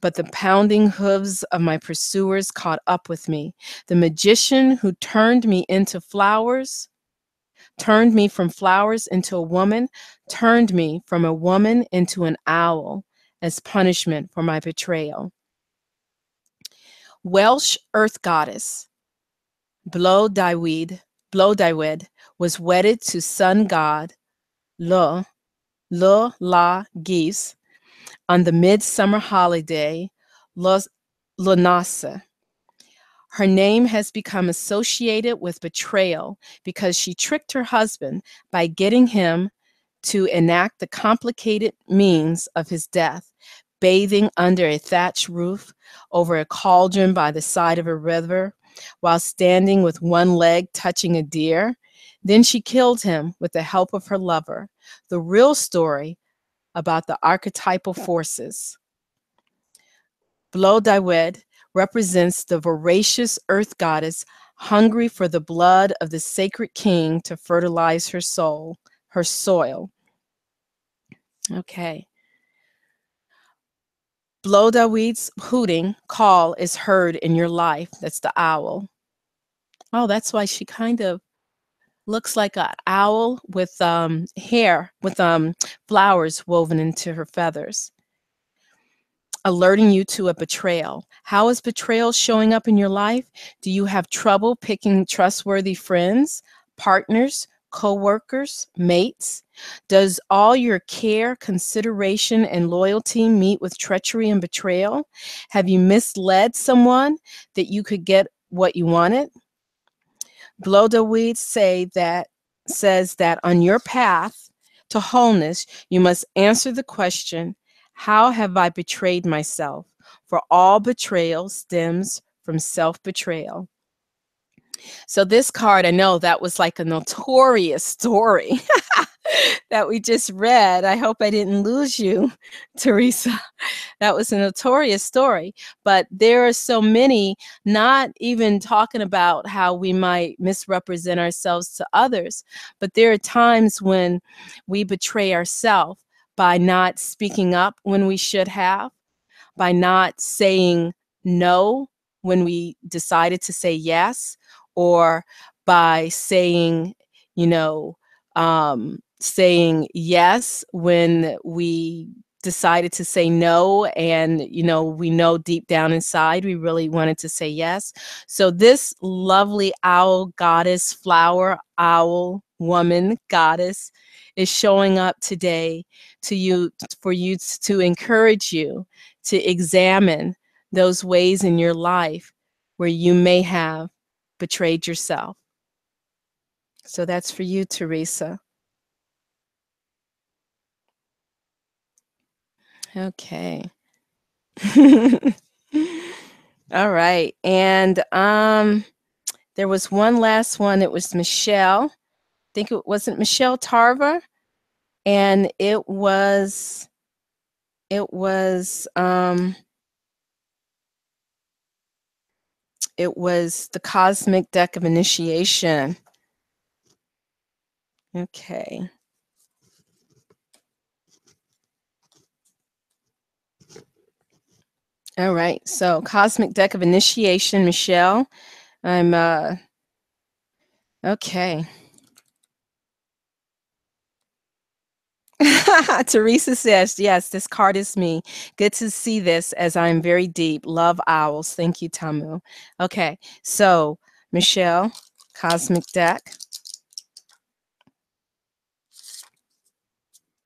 Speaker 1: But the pounding hooves of my pursuers caught up with me. The magician who turned me from flowers into a woman, turned me from a woman into an owl as punishment for my betrayal. Welsh earth goddess Blodeuwedd was wedded to sun god La Geese on the midsummer holiday Lunasa. Her name has become associated with betrayal because she tricked her husband by getting him to enact the complicated means of his death, bathing under a thatched roof over a cauldron by the side of a river, while standing with one leg touching a deer. Then she killed him with the help of her lover. The real story about the archetypal forces. Blodeuwedd represents the voracious earth goddess hungry for the blood of the sacred king to fertilize her soil. Okay. Blodeuwedd's hooting call is heard in your life. That's the owl. Oh, that's why she kind of looks like an owl with hair, with flowers woven into her feathers. Alerting you to a betrayal. How is betrayal showing up in your life? Do you have trouble picking trustworthy friends, partners, co-workers, mates? Does all your care, consideration, and loyalty meet with treachery and betrayal? Have you misled someone that you could get what you wanted? Blodeuwedd says that on your path to wholeness, you must answer the question, how have I betrayed myself? For all betrayal stems from self-betrayal. So this card, I know that was like a notorious story that we just read. I hope I didn't lose you, Teresa. That was a notorious story. But there are so many, not even talking about how we might misrepresent ourselves to others, but there are times when we betray ourselves by not speaking up when we should have, by not saying no when we decided to say yes, or by saying, saying yes when we decided to say no, and we know deep down inside we really wanted to say yes. So this lovely owl goddess, flower owl woman goddess, is showing up today for you to encourage you to examine those ways in your life where you may have betrayed yourself. So that's for you, Teresa. Okay. All right. And there was one last one. It was Michelle. I think it wasn't Michelle Tarver. And it was the Cosmic Deck of Initiation. Okay. All right. So Cosmic Deck of Initiation, Michelle. I'm okay. Teresa says, yes, this card is me. Good to see this as I'm very deep. Love owls. Thank you, Tamu. Okay, so Michelle, Cosmic Deck.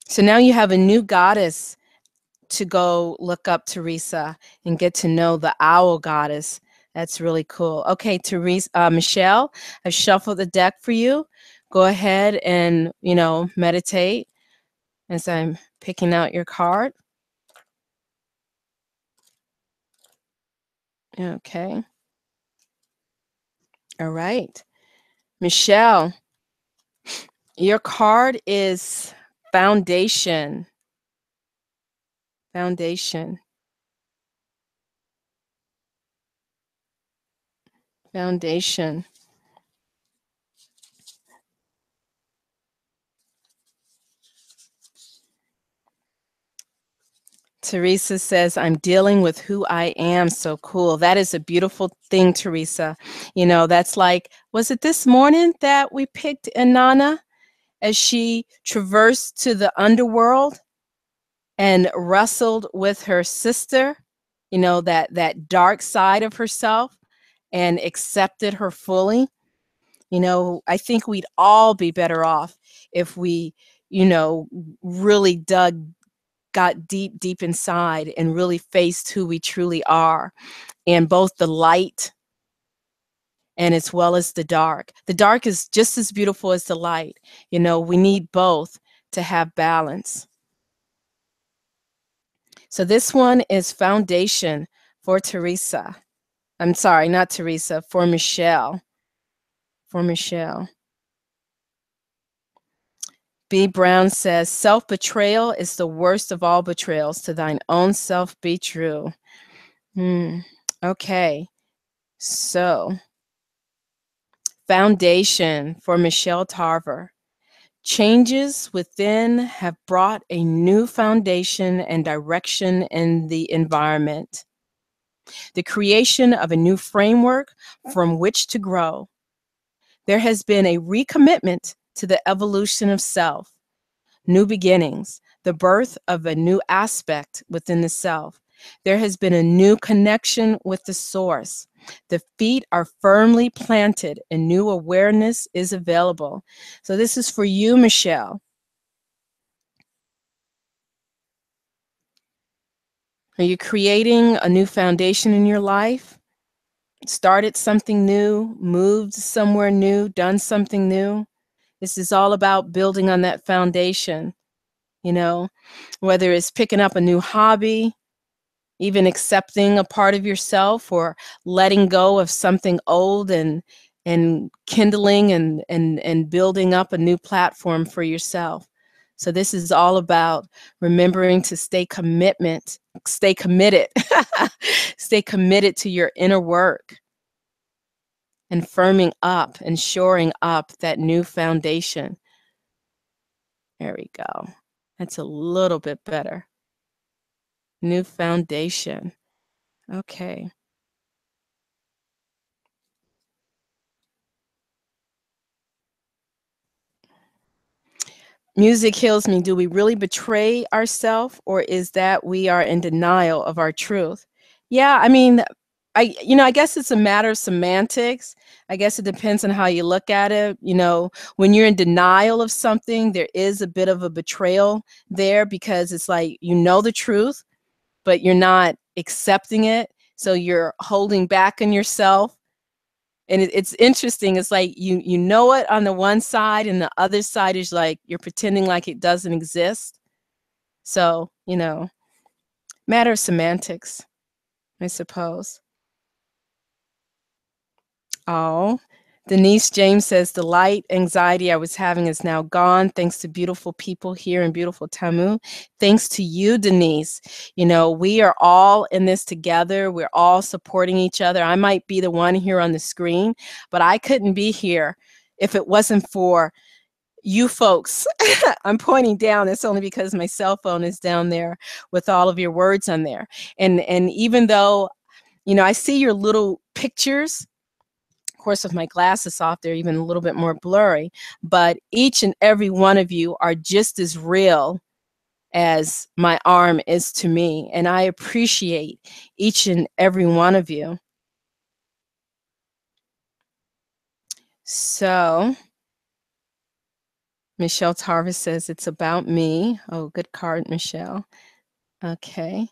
Speaker 1: So now you have a new goddess to go look up, Teresa, and get to know the owl goddess. That's really cool. Okay, Teresa, Michelle, I've shuffled the deck for you. Go ahead and, meditate as I'm picking out your card. Okay. All right. Michelle, your card is Foundation. Foundation. Foundation. Teresa says, I'm dealing with who I am. So cool. That is a beautiful thing, Teresa. That's like, was it this morning that we picked Inanna as she traversed to the underworld and wrestled with her sister, that dark side of herself, and accepted her fully? I think we'd all be better off if we, really got deep inside and really faced who we truly are, and both the light and as well as the dark. The dark is just as beautiful as the light. We need both to have balance. So this one is Foundation for Teresa. I'm sorry, not Teresa, for Michelle. For Michelle. B. Brown says, self-betrayal is the worst of all betrayals. To thine own self be true. Okay. So, Foundation for Michelle Tarver. Changes within have brought a new foundation and direction in the environment. The creation of a new framework from which to grow. There has been a recommitment to the evolution of self, new beginnings, the birth of a new aspect within the self. There has been a new connection with the source. The feet are firmly planted and new awareness is available. So this is for you, Michelle. Are you creating a new foundation in your life? Started something new, moved somewhere new, done something new? This is all about building on that foundation, whether it's picking up a new hobby, even accepting a part of yourself, or letting go of something old and kindling and building up a new platform for yourself. So this is all about remembering to stay committed, stay committed to your inner work and firming up and shoring up that new foundation. There we go. That's a little bit better. New foundation. Okay. Music heals me. Do we really betray ourselves, or is that we are in denial of our truth? Yeah, I mean, I guess it's a matter of semantics. I guess it depends on how you look at it. When you're in denial of something, there is a bit of a betrayal there, because it's like, the truth, but you're not accepting it. So you're holding back on yourself. And it's interesting. It's like you know it on the one side, and the other side is like you're pretending like it doesn't exist. So, matter of semantics, I suppose. Oh, Denise James says, the light anxiety I was having is now gone, thanks to beautiful people here in beautiful Tamu. Thanks to you, Denise. We are all in this together. We're all supporting each other. I might be the one here on the screen, but I couldn't be here if it wasn't for you folks. I'm pointing down. It's only because my cell phone is down there with all of your words on there. And even though, I see your little pictures, of course, with my glasses off, they're even a little bit more blurry, but each and every one of you are just as real as my arm is to me. And I appreciate each and every one of you. So Michelle Tarvis says it's about me. Oh, good card, Michelle. Okay.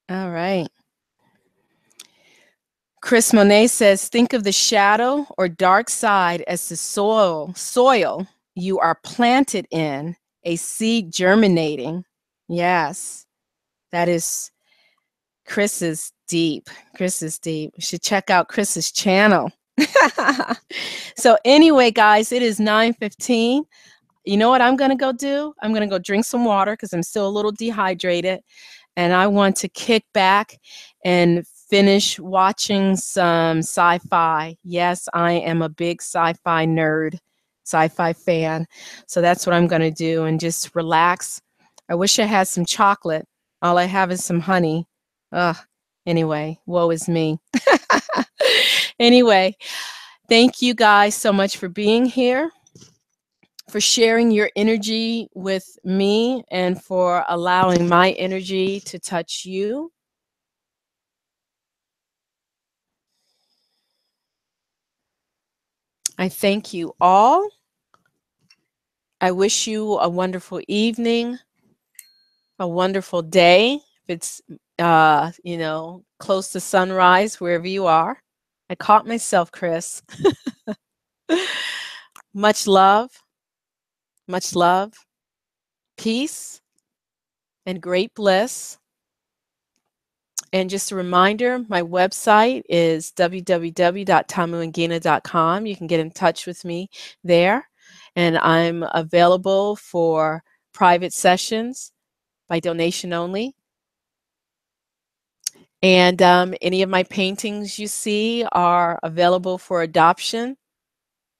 Speaker 1: All right. Chris Monet says, think of the shadow or dark side as the soil you are planted in, a seed germinating. Yes, that is, Chris is deep. Chris is deep. You should check out Chris's channel. So anyway, guys, it is 9:15. You know what I'm going to go do? I'm going to go drink some water because I'm still a little dehydrated. And I want to kick back and finish watching some sci-fi. Yes, I am a big sci-fi nerd, sci-fi fan. So that's what I'm going to do and just relax. I wish I had some chocolate. All I have is some honey. Ugh. Anyway, woe is me. Anyway, thank you guys so much for being here, for sharing your energy with me, and for allowing my energy to touch you. I thank you all. I wish you a wonderful evening, a wonderful day. If it's, close to sunrise, wherever you are. I caught myself, Chris. Much love, peace, and great bliss. And just a reminder, my website is www.tamuandngina.com. You can get in touch with me there. And I'm available for private sessions by donation only. And any of my paintings you see are available for adoption.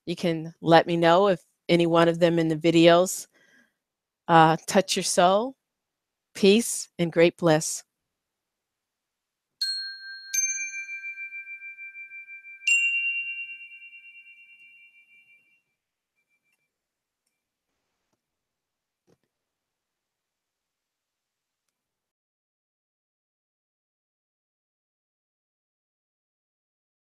Speaker 1: You can let me know if any one of them in the videos touch your soul. Peace and great bliss.